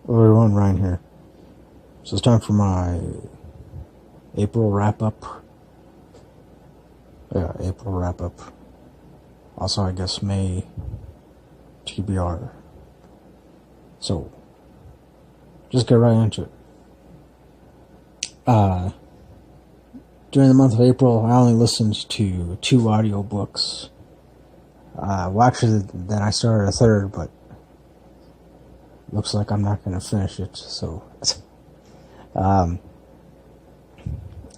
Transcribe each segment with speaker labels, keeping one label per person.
Speaker 1: What are we doing right here? So it's time for my April wrap-up. Yeah, April wrap-up. Also, I guess, May TBR. So, just get right into it. During the month of April, I only listened to 2 audiobooks. Well, actually, then I started a third, but looks like I'm not going to finish it, so...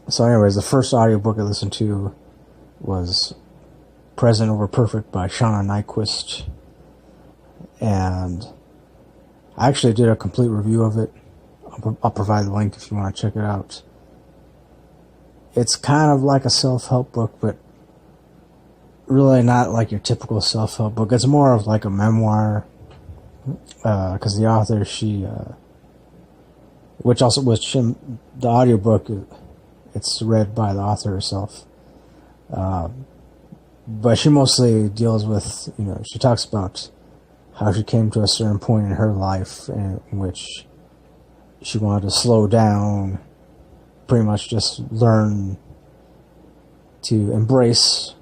Speaker 1: So anyways, the first audiobook I listened to was Present Over Perfect by Shauna Niequist. And I actually did a complete review of it. I'll provide the link if you want to check it out. It's kind of like a self-help book, but really not like your typical self-help book. It's more of like a memoir, because the author, the audiobook, it's read by the author herself. But she mostly deals with, she talks about how she came to a certain point in her life in which she wanted to slow down, pretty much just learn to embrace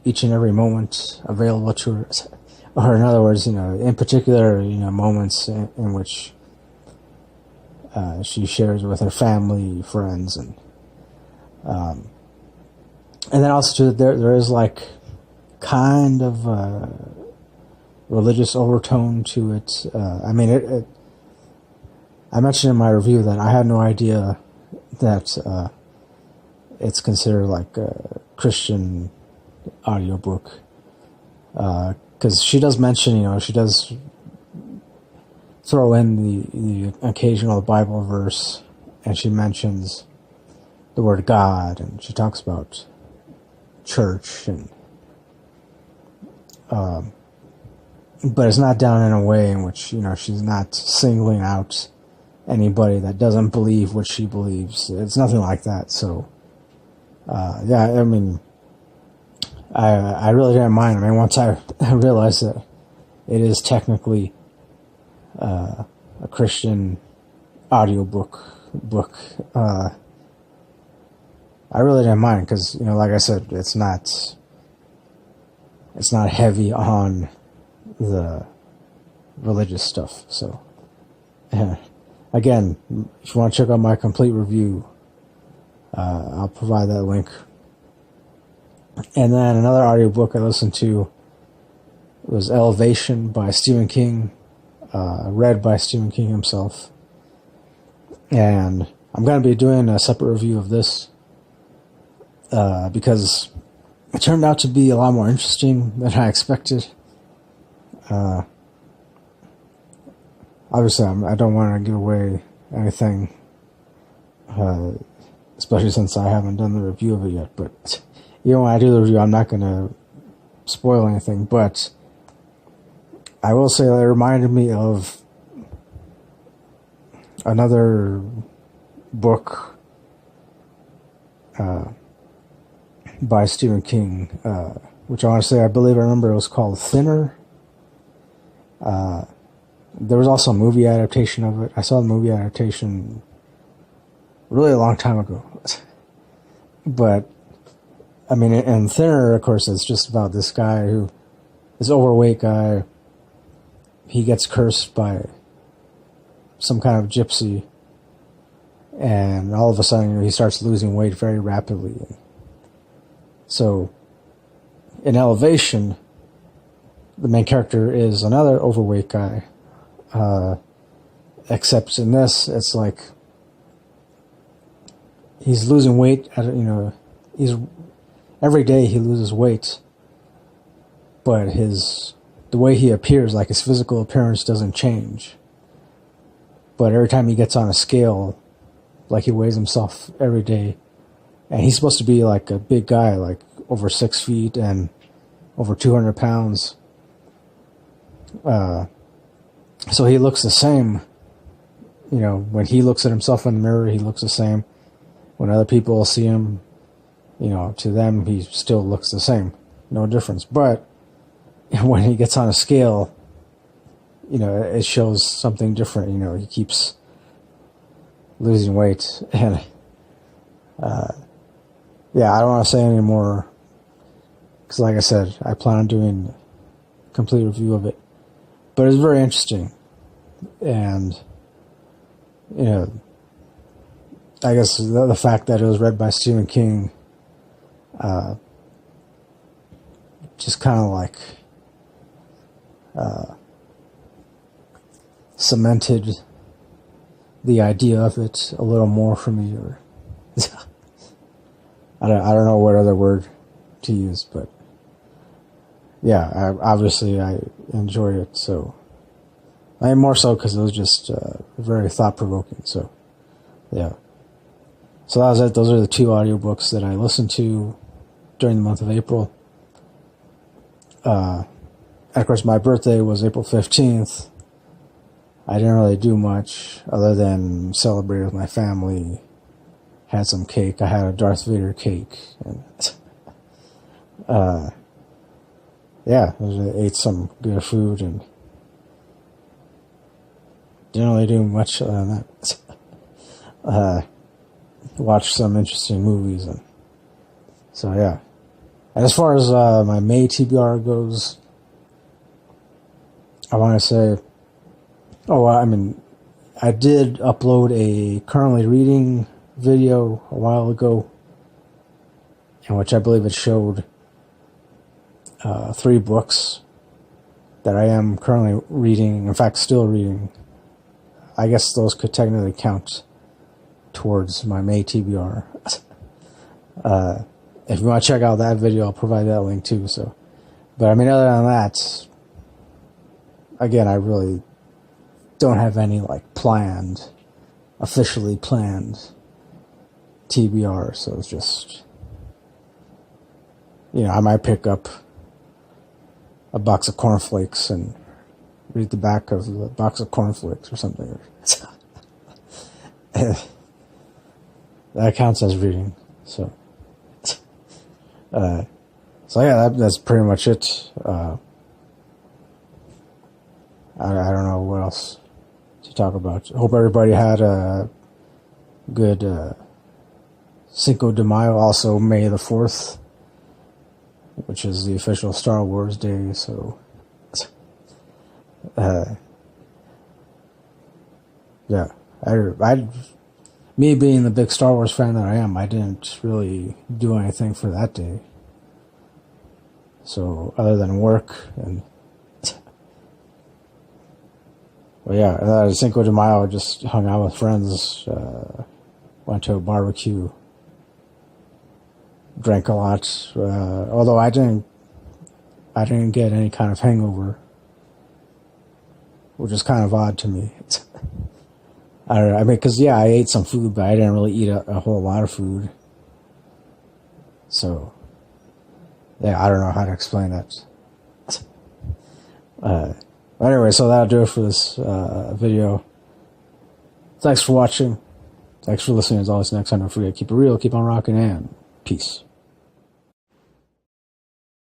Speaker 1: each and every moment available to her. Or in other words, in particular, moments in which she shares with her family, friends, and then also there is like kind of a religious overtone to it. I mentioned in my review that I had no idea that it's considered like a Christian audiobook. Because she does mention, she does throw in the occasional Bible verse, and she mentions the word God, and she talks about church, and but it's not done in a way in which, she's not singling out anybody that doesn't believe what she believes. It's nothing like that. So, yeah, I really didn't mind. Once I realized that it is technically a Christian audiobook, I really didn't mind because, like I said, it's not heavy on the religious stuff. So, again, if you want to check out my complete review, I'll provide that link. And then another audiobook I listened to was Elevation by Stephen King, read by Stephen King himself. And I'm going to be doing a separate review of this because it turned out to be a lot more interesting than I expected. Obviously, I don't want to give away anything, especially since I haven't done the review of it yet, but... when I do the review, I'm not going to spoil anything, but I will say that it reminded me of another book by Stephen King, which I remember it was called Thinner. There was also a movie adaptation of it. I saw the movie adaptation really a long time ago. But and Thinner, of course, it's just about this guy this overweight guy. He gets cursed by some kind of gypsy, and all of a sudden, he starts losing weight very rapidly. So, in Elevation, the main character is another overweight guy, except in this, it's like he's losing weight every day he loses weight, but the way he appears, like his physical appearance, doesn't change. But every time he gets on a scale, like he weighs himself every day, and he's supposed to be like a big guy, like over 6 feet and over 200 pounds. So he looks the same. When he looks at himself in the mirror, he looks the same. When other people see him, to them, he still looks the same. No difference. But when he gets on a scale, it shows something different. He keeps losing weight, and yeah, I don't want to say any more, because like I said, I plan on doing a complete review of it, but it's very interesting, and I guess the fact that it was read by Stephen King just kind of like cemented the idea of it a little more for me, or I don't know what other word to use, but yeah, obviously I enjoy it, so I more so because it was just very thought-provoking, so yeah. So that was it. Those are the 2 audiobooks that I listened to during the month of April. And of course, my birthday was April 15th. I didn't really do much other than celebrate with my family. Had some cake. I had a Darth Vader cake. And yeah, I ate some good food and didn't really do much other than that. Watched some interesting movies, and so yeah. And as far as my May TBR goes, I want to say, I did upload a currently reading video a while ago, in which I believe it showed 3 books that I am currently reading, in fact still reading. I guess those could technically count towards my May TBR. If you want to check out that video, I'll provide that link too. So, but other than that, again, I really don't have any officially planned TBR. So it's just, I might pick up a box of cornflakes and read the back of the box of cornflakes or something. That counts as reading. So yeah, that's pretty much it. I don't know what else to talk about. Hope everybody had a good Cinco de Mayo, also May the 4th, which is the official Star Wars day. So yeah, me being the big Star Wars fan that I am, I didn't really do anything for that day. So, other than work and... Well, yeah, Cinco de Mayo, I just hung out with friends, went to a barbecue, drank a lot, although I didn't get any kind of hangover, which is kind of odd to me. I don't know, because I ate some food, but I didn't really eat a whole lot of food. So, yeah, I don't know how to explain that. Anyway, so that'll do it for this video. Thanks for watching. Thanks for listening. As always, next time, don't forget, keep it real, keep on rocking, and peace.